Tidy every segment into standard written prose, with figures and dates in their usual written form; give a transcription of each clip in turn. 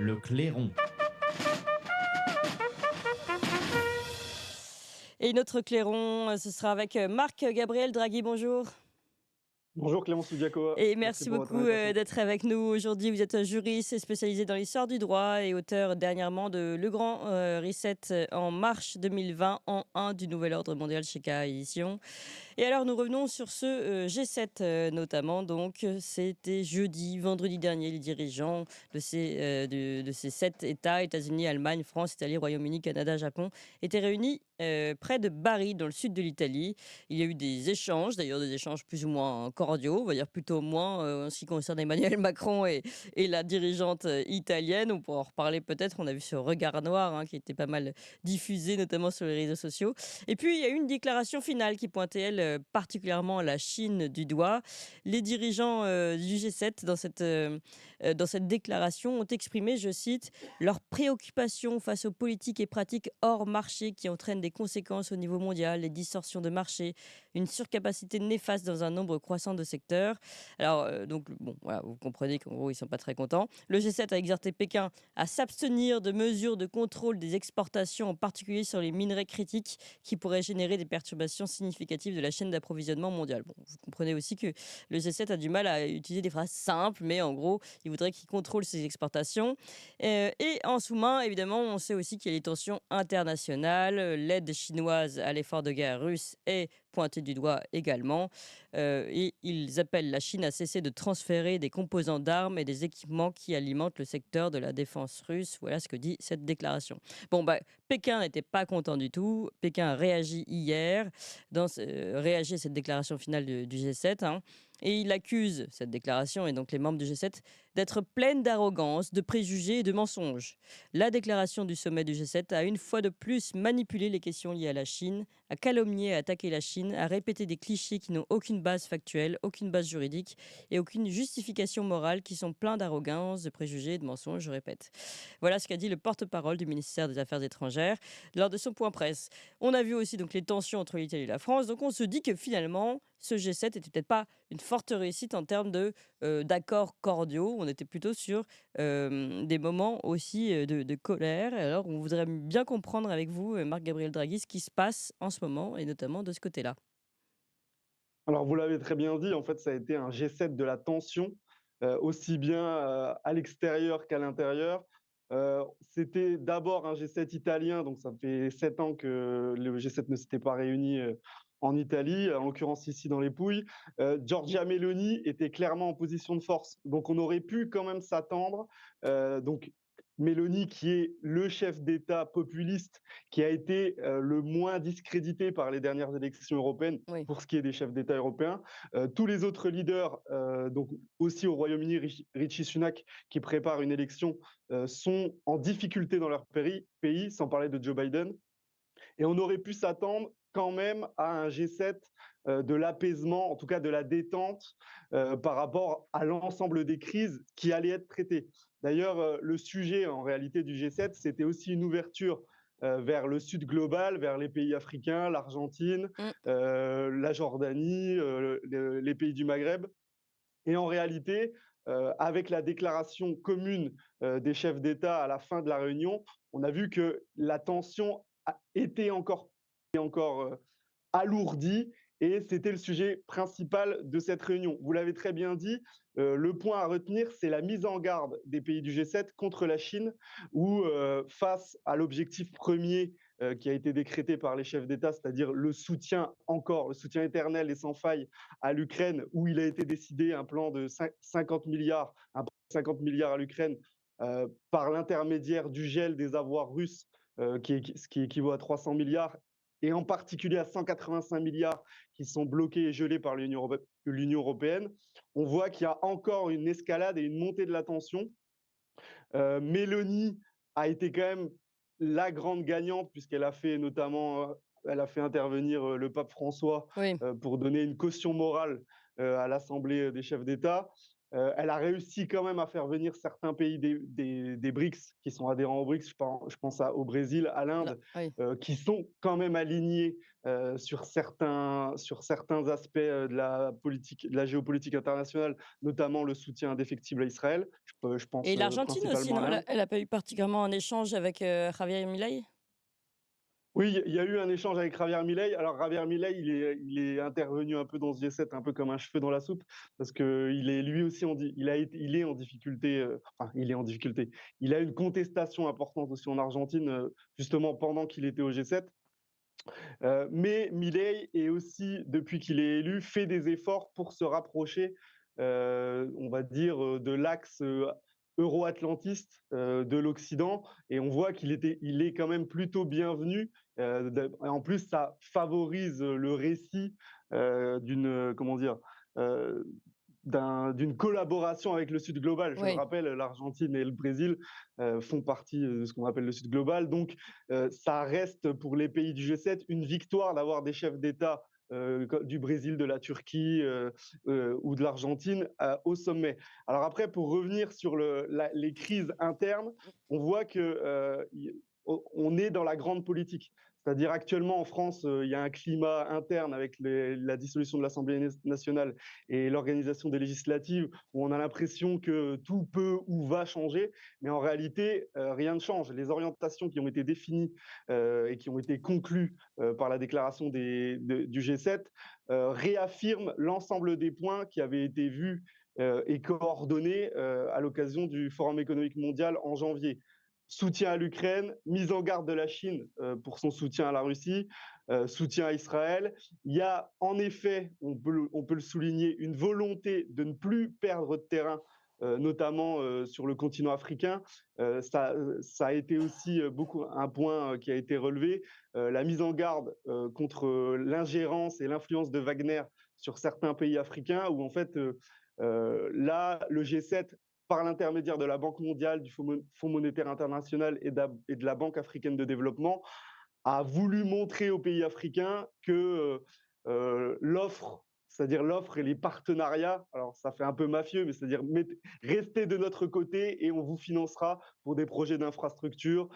Le clairon. Et notre clairon, ce sera avec Marc-Gabriel Draghi. Bonjour. Bonjour Clémence Soudiakoa, Et merci merci pour votre beaucoup invitation. d'être avec nous aujourd'hui. Vous êtes juriste et spécialisé dans l'histoire du droit et auteur dernièrement de Le Grand Reset en marche 2020 en 1 du Nouvel Ordre Mondial chez K Édition. Et alors nous revenons sur ce G7 notamment. Donc c'était jeudi, vendredi dernier, les dirigeants de ces 7 États, États-Unis, Allemagne, France, Italie, Royaume-Uni, Canada, Japon, étaient réunis près de Bari, dans le sud de l'Italie. Il y a eu des échanges, d'ailleurs des échanges plus ou moins cordiaux, on va dire plutôt moins en ce qui concerne Emmanuel Macron et la dirigeante italienne. On pourra en reparler peut-être. On a vu ce regard noir qui était pas mal diffusé, notamment sur les réseaux sociaux. Et puis, il y a eu une déclaration finale qui pointait, elle, particulièrement la Chine du doigt. Les dirigeants du G7, dans cette déclaration, ont exprimé, je cite, leur préoccupation face aux politiques et pratiques hors marché qui entraînent des conséquences au niveau mondial, les distorsions de marché, une surcapacité néfaste dans un nombre croissant de secteurs. Alors, donc, bon, voilà, vous comprenez qu'en gros, ils ne sont pas très contents. Le G7 a exhorté Pékin à s'abstenir de mesures de contrôle des exportations, en particulier sur les minerais critiques, qui pourraient générer des perturbations significatives de la chaîne d'approvisionnement mondiale. Bon, vous comprenez aussi que le G7 a du mal à utiliser des phrases simples, mais en gros, il voudrait qu'il contrôle ses exportations. Et en sous-main, évidemment, on sait aussi qu'il y a les tensions internationales. L'aide chinoise à l'effort de guerre russe est pointée du doigt également. Et ils appellent la Chine à cesser de transférer des composants d'armes et des équipements qui alimentent le secteur de la défense russe. Voilà ce que dit cette déclaration. Bon, bah, Pékin n'était pas content du tout. Pékin a réagi hier, réagi à cette déclaration finale du G7. Et il accuse cette déclaration et donc les membres du G7 d'être pleine d'arrogance, de préjugés et de mensonges. La déclaration du sommet du G7 a une fois de plus manipulé les questions liées à la Chine, a calomnié et attaqué la Chine, a répété des clichés qui n'ont aucune base factuelle, aucune base juridique et aucune justification morale, qui sont pleins d'arrogance, de préjugés et de mensonges, je répète. Voilà ce qu'a dit le porte-parole du ministère des Affaires étrangères lors de son point presse. On a vu aussi donc les tensions entre l'Italie et la France, donc on se dit que finalement ce G7 était peut-être pas une forte réussite en termes d'accords cordiaux. On était plutôt sur des moments aussi de colère. Alors, on voudrait bien comprendre avec vous, Marc-Gabriel Draghi, ce qui se passe en ce moment, et notamment de ce côté-là. Alors vous l'avez très bien dit, en fait ça a été un G7 de la tension, aussi bien à l'extérieur qu'à l'intérieur. C'était d'abord un G7 italien, donc ça fait 7 ans que le G7 ne s'était pas réuni en Italie, en l'occurrence ici dans les Pouilles. Giorgia Meloni était clairement en position de force, donc on aurait pu quand même s'attendre. Donc Meloni, qui est le chef d'État populiste, qui a été le moins discrédité par les dernières élections européennes Oui. pour ce qui est des chefs d'État européens. Tous les autres leaders, donc aussi au Royaume-Uni, Rishi Sunak, qui prépare une élection, sont en difficulté dans leur pays, sans parler de Joe Biden. Et on aurait pu s'attendre quand même à un G7 de l'apaisement, en tout cas de la détente, par rapport à l'ensemble des crises qui allaient être traitées. D'ailleurs, le sujet en réalité du G7, c'était aussi une ouverture vers le sud global, vers les pays africains, l'Argentine, Mm. la Jordanie, les pays du Maghreb. Et en réalité, avec la déclaration commune des chefs d'État à la fin de la réunion, on a vu que la tension était encore alourdie, et c'était le sujet principal de cette réunion. Vous l'avez très bien dit, le point à retenir, c'est la mise en garde des pays du G7 contre la Chine, où face à l'objectif premier qui a été décrété par les chefs d'État, c'est-à-dire le soutien éternel et sans faille à l'Ukraine, où il a été décidé un plan de 50 milliards, à l'Ukraine par l'intermédiaire du gel des avoirs russes, ce qui équivaut à 300 milliards, et en particulier à 185 milliards qui sont bloqués et gelés par l'Union européenne. On voit qu'il y a encore une escalade et une montée de la tension. Mélanie a été quand même la grande gagnante, puisqu'elle a fait notamment elle a fait intervenir le pape François Oui. pour donner une caution morale à l'Assemblée des chefs d'État. Elle a réussi quand même à faire venir certains pays des BRICS qui sont adhérents aux BRICS, je pense au Brésil, à Là, l'Inde, oui. qui sont quand même alignés sur certains aspects de la géopolitique internationale, notamment le soutien indéfectible à Israël. Je pense Et l'Argentine aussi, principalement à non? l'Inde. Elle a pas eu particulièrement un échange avec, Javier Milei? Oui, il y a eu un échange avec Javier Milei. Alors Javier Milei, il est intervenu un peu dans ce G7, un peu comme un cheveu dans la soupe, parce qu'il est lui aussi il est en difficulté. Enfin, il est en difficulté. Il a une contestation importante aussi en Argentine, justement pendant qu'il était au G7. Mais Milei est aussi, depuis qu'il est élu, fait des efforts pour se rapprocher, on va dire, de l'axe euro-atlantiste de l'Occident. Et on voit il est quand même plutôt bienvenu. Et en plus, ça favorise le récit comment dire, euh, d'une collaboration avec le Sud global. Je le Oui. rappelle, l'Argentine et le Brésil font partie de ce qu'on appelle le Sud global. Donc, ça reste pour les pays du G7 une victoire d'avoir des chefs d'État du Brésil, de la Turquie ou de l'Argentine au sommet. Alors après, pour revenir sur les crises internes, on voit que on est dans la grande politique. C'est-à-dire actuellement en France, il y a un climat interne avec la dissolution de l'Assemblée nationale et l'organisation des législatives où on a l'impression que tout peut ou va changer, mais en réalité, rien ne change. Les orientations qui ont été définies et qui ont été conclues par la déclaration du G7 réaffirment l'ensemble des points qui avaient été vus et coordonnés à l'occasion du Forum économique mondial en janvier. Soutien à l'Ukraine, mise en garde de la Chine pour son soutien à la Russie, soutien à Israël. Il y a en effet, on peut le souligner, une volonté de ne plus perdre de terrain, notamment sur le continent africain. Ça a été aussi beaucoup un point qui a été relevé, la mise en garde contre l'ingérence et l'influence de Wagner sur certains pays africains, où en fait, là, le G7 par l'intermédiaire de la Banque mondiale, du Fonds monétaire international et de la Banque africaine de développement, a voulu montrer aux pays africains que l'offre, c'est-à-dire l'offre et les partenariats, alors ça fait un peu mafieux, mais c'est-à-dire restez de notre côté et on vous financera pour des projets d'infrastructure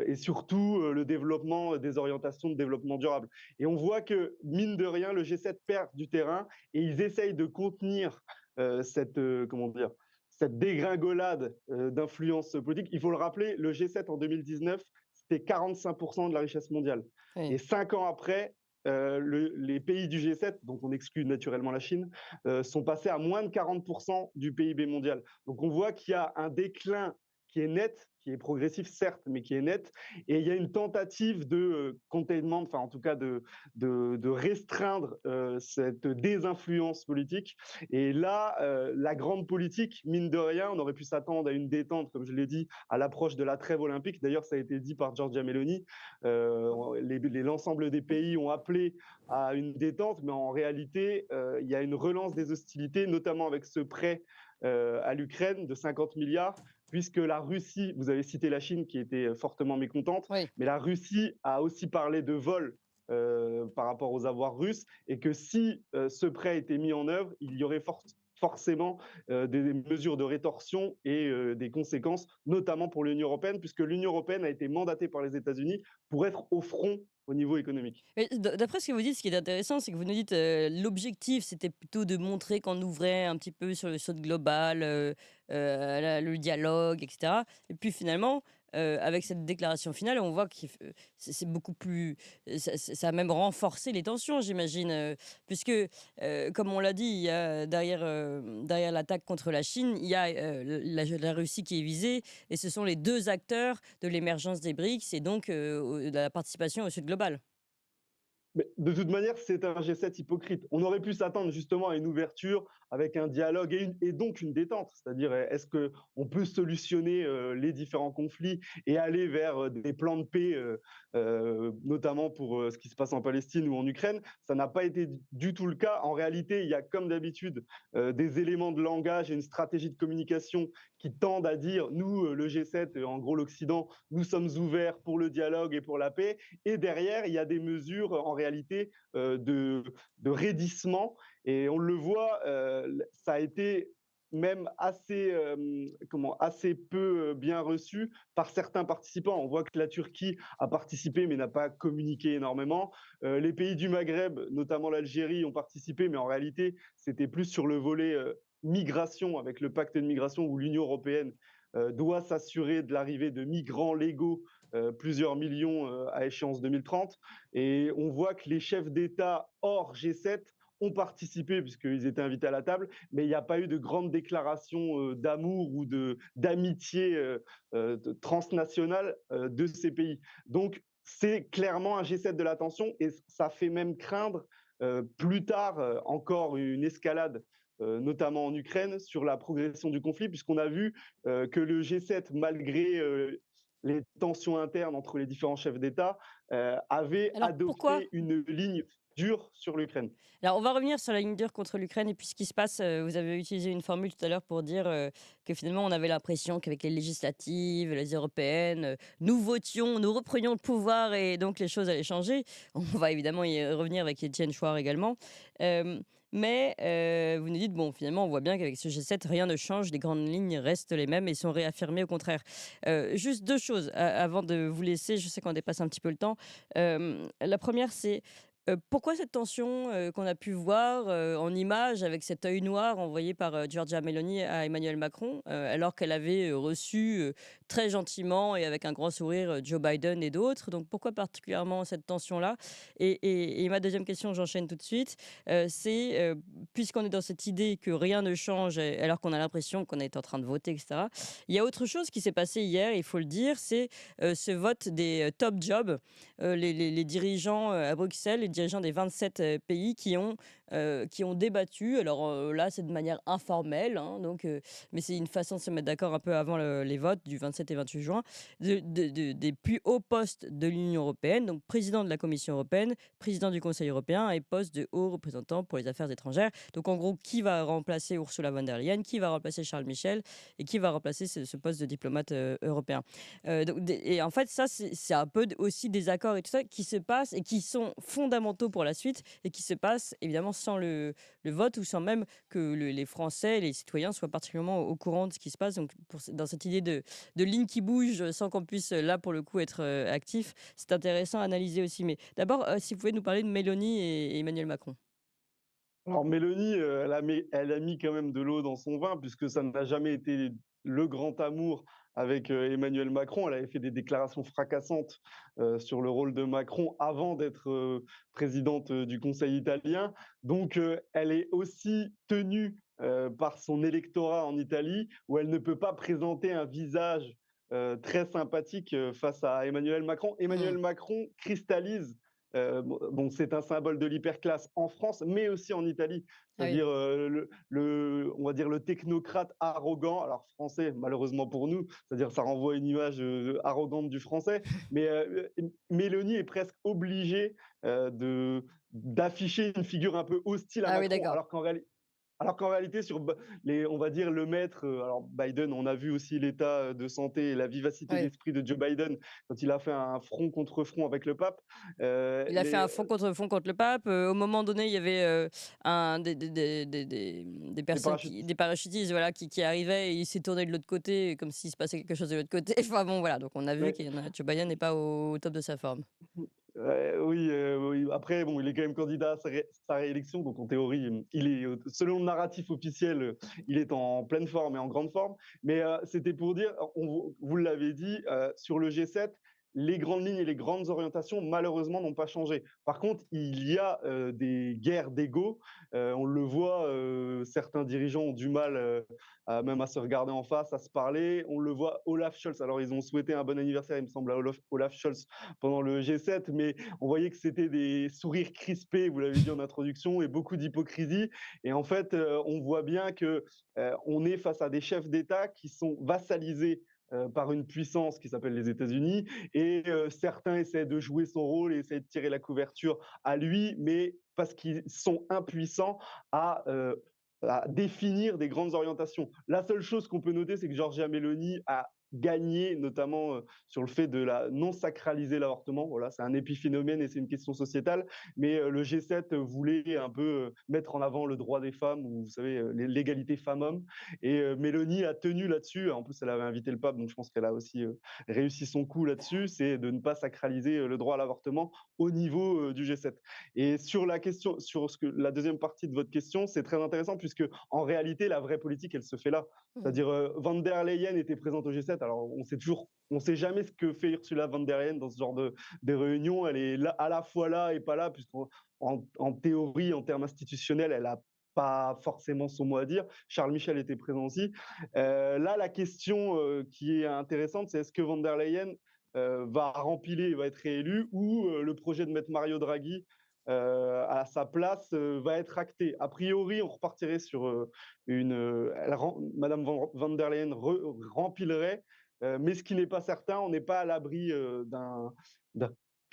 et surtout le développement, des orientations de développement durable. Et on voit que, mine de rien, le G7 perd du terrain et ils essayent de contenir comment dire, cette dégringolade d'influence politique. Il faut le rappeler, le G7 en 2019, c'était 45% de la richesse mondiale. Oui. Et 5 ans après, les pays du G7, donc on exclut naturellement la Chine, sont passés à moins de 40% du PIB mondial. Donc on voit qu'il y a un déclin qui est net, qui est progressif certes, mais qui est net. Et il y a une tentative de containment, enfin en tout cas de restreindre cette désinfluence politique. Et là, la grande politique, mine de rien, on aurait pu s'attendre à une détente, comme je l'ai dit, à l'approche de la trêve olympique. D'ailleurs, ça a été dit par Giorgia Meloni. L'ensemble des pays ont appelé à une détente, mais en réalité, il y a une relance des hostilités, notamment avec ce prêt à l'Ukraine de 50 milliards, puisque la Russie, vous avez cité la Chine qui était fortement mécontente, Oui. mais la Russie a aussi parlé de vol par rapport aux avoirs russes, et que si ce prêt était mis en œuvre, il y aurait forcément des mesures de rétorsion et des conséquences, notamment pour l'Union européenne, puisque l'Union européenne a été mandatée par les États-Unis pour être au front au niveau économique. Mais d'après ce que vous dites, ce qui est intéressant, c'est que vous nous dites, l'objectif, c'était plutôt de montrer qu'on ouvrait un petit peu sur le Sud global, le dialogue et cetera. Et puis finalement, avec cette déclaration finale, on voit que c'est beaucoup plus ça a même renforcé les tensions, j'imagine, puisque, comme on l'a dit, il y a derrière l'attaque contre la Chine, il y a, la Russie qui est visée et ce sont les 2 acteurs de l'émergence des BRICS et donc, de la participation au Sud global. Mais de toute manière, c'est un G7 hypocrite. On aurait pu s'attendre justement à une ouverture avec un dialogue et donc une détente. C'est-à-dire, est-ce qu'on peut solutionner les différents conflits et aller vers des plans de paix, notamment pour ce qui se passe en Palestine ou en Ukraine? Ça n'a pas été du tout le cas. En réalité, il y a comme d'habitude des éléments de langage et une stratégie de communication qui tendent à dire, nous, le G7, en gros l'Occident, nous sommes ouverts pour le dialogue et pour la paix. Et derrière, il y a des mesures en réalité de raidissement. Et on le voit, ça a été même assez, assez peu bien reçue par certains participants. On voit que la Turquie a participé mais n'a pas communiqué énormément. Les pays du Maghreb, notamment l'Algérie, ont participé, mais en réalité, c'était plus sur le volet migration, avec le pacte de migration où l'Union européenne doit s'assurer de l'arrivée de migrants légaux, plusieurs millions à échéance 2030. Et on voit que les chefs d'État hors G7 ont participé puisqu'ils étaient invités à la table, mais il n'y a pas eu de grande déclaration d'amour ou d'amitié transnationale de ces pays. Donc, c'est clairement un G7 de l'attention et ça fait même craindre plus tard encore une escalade notamment en Ukraine, sur la progression du conflit, puisqu'on a vu que le G7, malgré les tensions internes entre les différents chefs d'État, avait Alors pourquoi adopté une ligne dure sur l'Ukraine. Alors, on va revenir sur la ligne dure contre l'Ukraine et puis ce qui se passe. Vous avez utilisé une formule tout à l'heure pour dire que finalement, on avait l'impression qu'avec les législatives, les européennes, nous votions, nous reprenions le pouvoir et donc les choses allaient changer. On va évidemment y revenir avec Étienne Chouard également. Euh, mais vous nous dites, bon, finalement, on voit bien qu'avec ce G7, rien ne change, les grandes lignes restent les mêmes et sont réaffirmées au contraire. Juste deux choses avant de vous laisser, je sais qu'on dépasse un petit peu le temps. La première, c'est pourquoi cette tension, qu'on a pu voir, en images avec cet œil noir envoyé par, Giorgia Meloni à Emmanuel Macron, alors qu'elle avait, reçu, très gentiment et avec un grand sourire, Joe Biden et d'autres? Donc pourquoi particulièrement cette tension-là? Et ma deuxième question, j'enchaîne tout de suite, c'est, puisqu'on est dans cette idée que rien ne change et alors qu'on a l'impression qu'on est en train de voter et cetera, il y a autre chose qui s'est passé hier, il faut le dire, c'est, ce vote des, top jobs, les dirigeants à Bruxelles, les dirigeants des 27 pays qui ont débattu. Alors là, c'est de manière informelle, hein, donc, mais c'est une façon de se mettre d'accord un peu avant les votes du 27 et 28 juin, des plus hauts postes de l'Union européenne, donc président de la Commission européenne, président du Conseil européen et poste de haut représentant pour les affaires étrangères. Donc en gros, qui va remplacer Ursula von der Leyen, qui va remplacer Charles Michel et qui va remplacer ce poste de diplomate européen. Et en fait, ça, c'est un peu aussi des accords et tout ça qui se passent et qui sont fondamentaux pour la suite et qui se passent évidemment sans le vote ou sans même que les Français, les citoyens soient particulièrement au courant de ce qui se passe. Donc, dans cette idée de ligne qui bouge sans qu'on puisse, là, pour le coup, être actif, c'est intéressant à analyser aussi. Mais d'abord, si vous pouvez nous parler de Mélanie et Emmanuel Macron. Alors Mélanie, elle a mis quand même de l'eau dans son vin, puisque ça n'a jamais été le grand amour avec Emmanuel Macron. Elle avait fait des déclarations fracassantes sur le rôle de Macron avant d'être présidente du Conseil italien. Donc elle est aussi tenue par son électorat en Italie, où elle ne peut pas présenter un visage très sympathique face à Emmanuel Macron. Hmm. Emmanuel Macron cristallise bon, c'est un symbole de l'hyperclasse en France, mais aussi en Italie. Ah oui. C'est-à-dire, on va dire le technocrate arrogant, alors français, malheureusement pour nous, c'est-à-dire ça renvoie une image arrogante du français, mais Mélanie est presque obligée d'afficher une figure un peu hostile à Ah oui, Macron, d'accord. alors qu'en réalité, on va dire le maître, alors Biden, on a vu aussi l'état de santé et la Ah vivacité oui. d'esprit de Joe Biden quand il a fait un front contre front avec le pape. Il a fait Les, un fond contre le pape. Au moment donné, il y avait un, des les personnes, parachutistes. des parachutistes voilà, qui arrivaient et il s'est tourné de l'autre côté comme s'il se passait quelque chose de l'autre côté. Enfin bon, voilà. Donc on a vu Ouais. que Joe Biden n'est pas au top de sa forme. Oui, oui, après, bon, il est quand même candidat à sa réélection, donc en théorie, il est, selon le narratif officiel, il est en pleine forme et en grande forme. Mais c'était pour dire, vous l'avez dit, sur le G7, les grandes lignes et les grandes orientations, malheureusement, n'ont pas changé. Par contre, il y a des guerres d'ego. On le voit, certains dirigeants ont du mal même à se regarder en face, à se parler. On le voit, Olaf Scholz, alors ils ont souhaité un bon anniversaire, il me semble, à Olaf Scholz pendant le G7, mais on voyait que c'était des sourires crispés, vous l'avez dit en introduction, et beaucoup d'hypocrisie. Et en fait, on voit bien que on est face à des chefs d'État qui sont vassalisés par une puissance qui s'appelle les États-Unis, et certains essaient de jouer son rôle et essaient de tirer la couverture à lui, mais parce qu'ils sont impuissants à définir des grandes orientations. La seule chose qu'on peut noter, c'est que Giorgia Meloni a gagné, notamment sur le fait de la non sacraliser l'avortement. Voilà, c'est un épiphénomène et c'est une question sociétale. Mais le G7 voulait un peu mettre en avant le droit des femmes, ou vous savez, l'égalité femmes-hommes. Et Mélanie a tenu là-dessus. En plus, elle avait invité le pape, donc je pense qu'elle a aussi réussi son coup là-dessus, c'est de ne pas sacraliser le droit à l'avortement au niveau du G7. Et sur la question, sur la deuxième partie de votre question, c'est très intéressant puisque en réalité, la vraie politique, elle se fait là. Mmh. C'est-à-dire, Van der Leyen était présente au G7. Alors, on sait jamais ce que fait Ursula von der Leyen dans ce genre de réunion. Elle est là, à la fois là et pas là, puisqu'en en théorie, en termes institutionnels, elle a pas forcément son mot à dire. Charles Michel était présent aussi. Là, la question qui est intéressante, c'est est-ce que von der Leyen va être réélu, ou le projet de mettre Mario Draghi à sa place va être acté. A priori, on repartirait sur Madame van der Leyen rempilerait, mais ce qui n'est pas certain, on n'est pas à l'abri d'un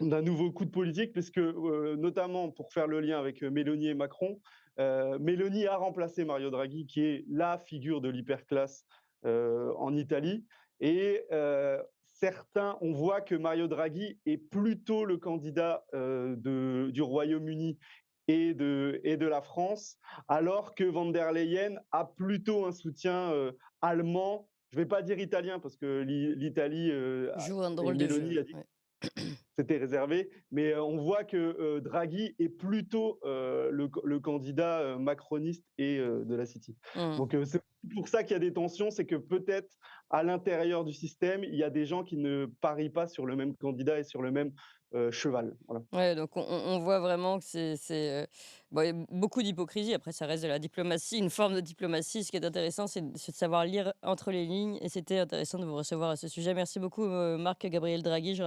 d'un nouveau coup de politique, puisque notamment pour faire le lien avec Mélanie et Macron, Mélanie a remplacé Mario Draghi, qui est la figure de l'hyperclasse en Italie. Et on voit que Mario Draghi est plutôt le candidat du Royaume-Uni et de la France, alors que van der Leyen a plutôt un soutien allemand. Je ne vais pas dire italien, parce que l'Italie, Joue un et drôle de jeu, Mélanie a dit ouais. c'était réservé, mais on voit que Draghi est plutôt le candidat macroniste et de la City. Mmh. Donc c'est pour ça qu'il y a des tensions, c'est que peut-être à l'intérieur du système, il y a des gens qui ne parient pas sur le même candidat et sur le même cheval. Voilà. Ouais, donc on voit vraiment que bon, il y a beaucoup d'hypocrisie. Après, ça reste de la diplomatie, une forme de diplomatie. Ce qui est intéressant, c'est de savoir lire entre les lignes, et c'était intéressant de vous recevoir à ce sujet. Merci beaucoup, Marc Gabriel Draghi. Je